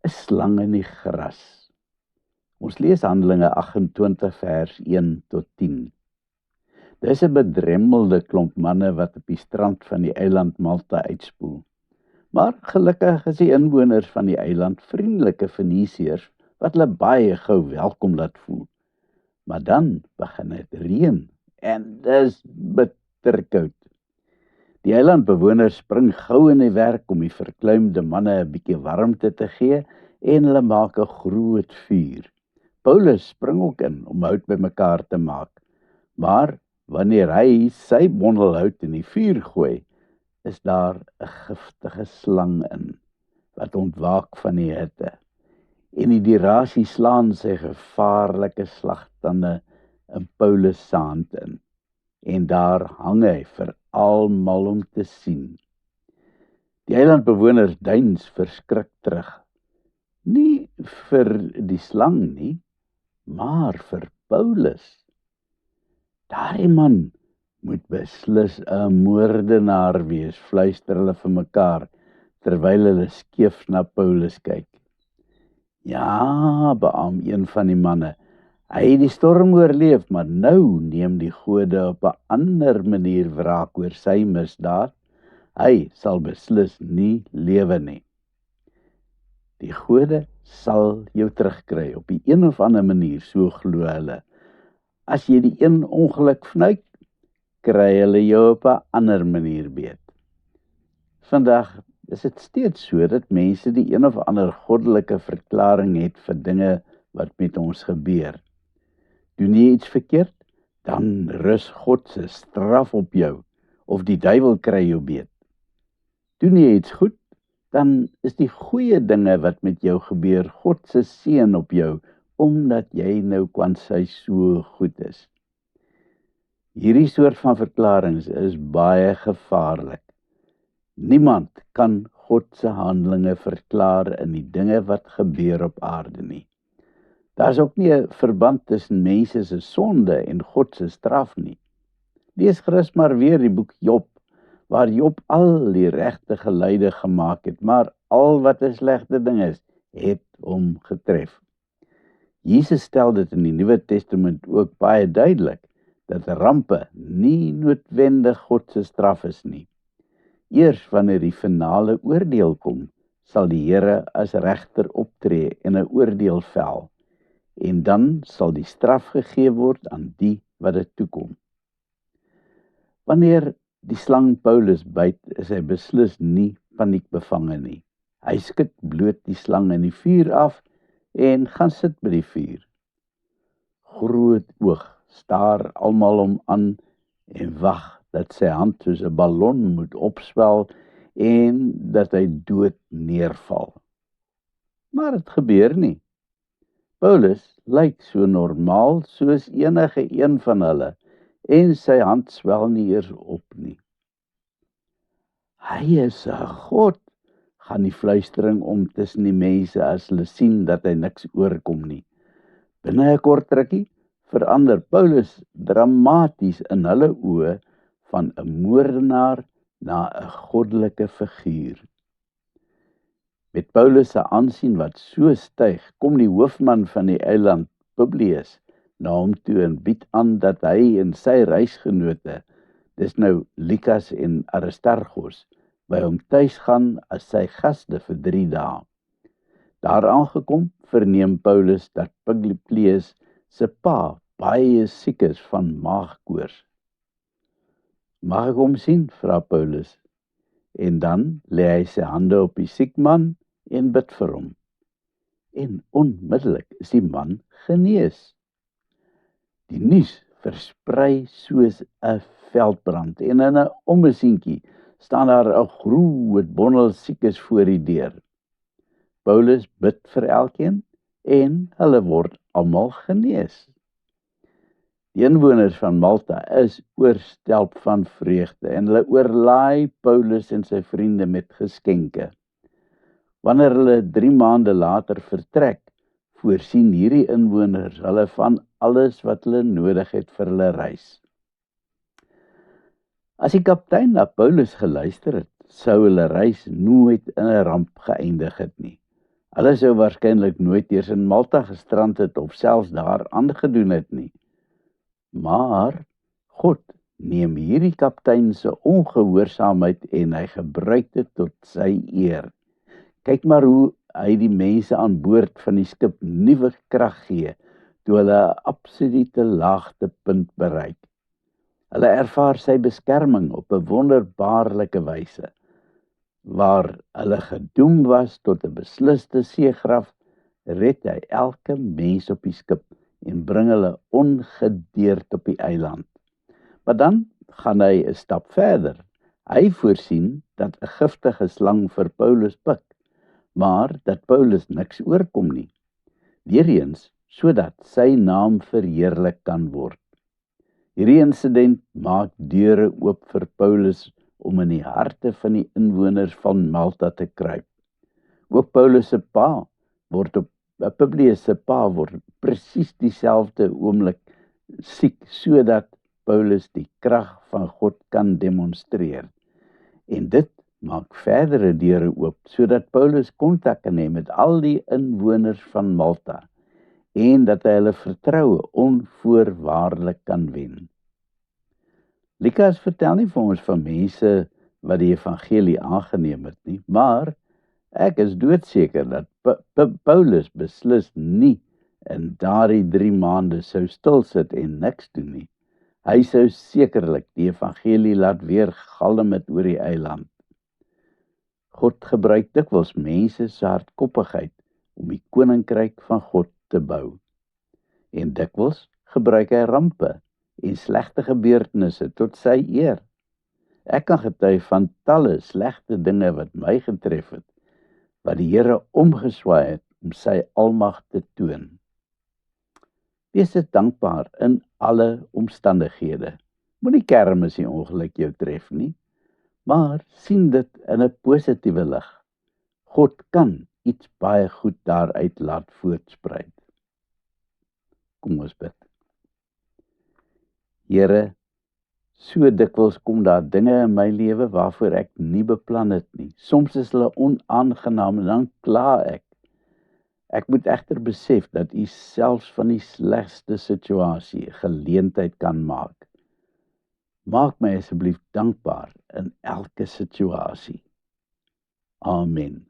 'n slang in die gras. Ons lees Handelinge 28 vers 1 tot 10. Dis 'n bedremmelde klomp manne wat op die strand van die eiland Malta uitspoel. Maar gelukkig is die inwoners van die eiland vriendelike Fenisiërs wat hulle baie gou welkom laat voel. Maar dan begin dit reën en dis bitterkoud. Die eilandbewoners spring gou in die werk om die verkleumde manne 'n bietjie warmte te gee en hulle maak 'n groot vuur. Paulus spring ook in om hout bymekaar te maak. Maar wanneer hy sy bondel hout in die vuur gooi, is daar 'n giftige slang in wat ontwaak van die hitte. En die rasie slaan sy gevaarlike slagtande in Paulus se hand in. En daar hang hy vir almal om te sien. Die eilandbewoners deins verskrik terug. Nie vir die slang nie, maar vir Paulus. Daardie man moet beslis 'n moordenaar wees, fluister hulle vir mekaar, terwyl hulle skeef na Paulus kyk. Ja, beaam een van die manne, hy het die storm oorleef, maar nou neem die gode op 'n ander manier wraak oor sy misdaad. Hy sal beslis nie lewe nie. Die gode sal jou terugkry op die een of ander manier, so glo hulle. As jy die een ongeluk vnuik, kry hulle jou op 'n ander manier beet. Vandag is dit steeds so dat mense die een of ander goddelike verklaring het vir dinge wat met ons gebeur. Doen jy iets verkeerd, dan rus God se straf op jou, of die duiwel kry jou beet. Doen jy iets goed, dan is die goeie dinge wat met jou gebeur God se seën op jou, omdat jy nou kwansy so goed is. Hierdie soort van verklaringe is baie gevaarlik. Niemand kan God se handelinge verklaar in die dinge wat gebeur op aarde nie. Daar is ook nie 'n verband tussen mense se sonde en God se straf nie. Lees gerus maar weer die boek Job, waar Job al die regte geluide gemaak het, maar al wat 'n slegte ding is, het hom getref. Jesus stel dit in die Nuwe Testament ook baie duidelik, dat rampe nie noodwendig God se straf is nie. Eers wanneer die finale oordeel kom, sal die Here as regter optree en 'n oordeel vel, en dan sal die straf gegee word aan die wat dit toekom. Wanneer die slang Paulus byt, is hy beslis nie paniekbevange nie. Hy skud bloot die slang in die vuur af en gaan sit by die vuur. Groot oog staar almal hom aan en wag dat sy hand soos 'n ballon moet opswel en dat hy dood neerval. Maar dit gebeur nie. Paulus lyk so normaal soos enige een van hulle en sy hand swel nie eers op nie. Hy is 'n God, gaan die fluistering om tussen die mense as hulle sien dat hy niks oorkom nie. Binne 'n kort rukkie verander Paulus dramaties in hulle oë van 'n moordenaar na 'n goddelike figuur. Met Paulus se aansien wat so styg, kom die hoofman van die eiland, Publius, na hom toe en bied aan dat hy en sy reisgenote, dis nou Lukas en Aristarchus, by hom tuis gaan as sy gaste vir 3 dae. Daar aangekom, verneem Paulus dat Publius se pa baie siek is van maagkoors. Mag ek hom sien, vra Paulus, en dan lê hy sy hande op die siek man en bid vir hom. En onmiddellik is die man genees. Die nuus versprei soos 'n veldbrand en in 'n ommesientjie staan daar 'n groot bondel siekes voor die deur. Paulus bid vir elkeen en hulle word almal genees. Die inwoners van Malta is oorstelp van vreugde en hulle oorlaai Paulus en sy vriende met geskenke. Wanneer hulle 3 maande later vertrek, voorsien hierdie inwoners hulle van alles wat hulle nodig het vir hulle reis. As die kaptein na Paulus geluister het, sou hulle reis nooit in 'n ramp geëindig het nie. Hulle sou waarskynlik nooit eers in Malta gestrand het of selfs daar aangedoen het nie. Maar God neem hierdie kaptein se ongehoorsaamheid en hy gebruik dit tot sy eer. Kyk maar hoe hy die mense aan boord van die skip nuwe krag gee toe hulle 'n absolute laagtepunt bereik. Hulle ervaar sy beskerming op 'n wonderbaarlike wyse. Waar hulle gedoem was tot 'n besliste seegraf, red hy elke mens op die skip en bring hulle ongedeerd op die eiland. Maar dan gaan hy 'n stap verder. Hy voorsien dat 'n giftige slang vir Paulus pik, maar dat Paulus niks oorkom nie. Weereens sodat sy naam verheerlik kan word. Hierdie insident maak deure oop vir Paulus om in die harte van die inwoners van Malta te kruip. Ook Paulus se pa word Publius se pa word presies dieselfde oomblik siek, sodat Paulus die krag van God kan demonstreer. En dit maak verdere deure oop, sodat Paulus kontak kan hê met al die inwoners van Malta, en dat hy hulle vertroue onvoorwaardelik kan wen. Lukas vertel nie vir ons van mense wat die evangelie aangeneem het nie, maar ek is doodseker dat Paulus beslis nie in daardie 3 maande sou stil sit en niks doen nie. Hy sou sekerlik die evangelie laat weer galm het oor die eiland. God gebruik dikwels mense se hardkoppigheid om die koninkryk van God te bou. En dikwels gebruik hy rampe en slegte gebeurtenisse tot sy eer. Ek kan getuig van talle slegte dinge wat my getref het, wat die Here omgeswaai het om sy almag te toon. Wees dankbaar in alle omstandighede. Moenie kerm as die ongeluk jou tref nie, maar sien dit in 'n positiewe lig. God kan iets baie goed daaruit laat voortspruit. Kom ons bid. Here, so dikwels kom daar dinge in my lewe waarvoor ek nie beplan het nie. Soms is hulle onaangenaam en dan kla ek. Ek moet egter besef dat U selfs van die slegste situasie 'n geleentheid kan maak. Maak my asseblief dankbaar in elke situasie. Amen.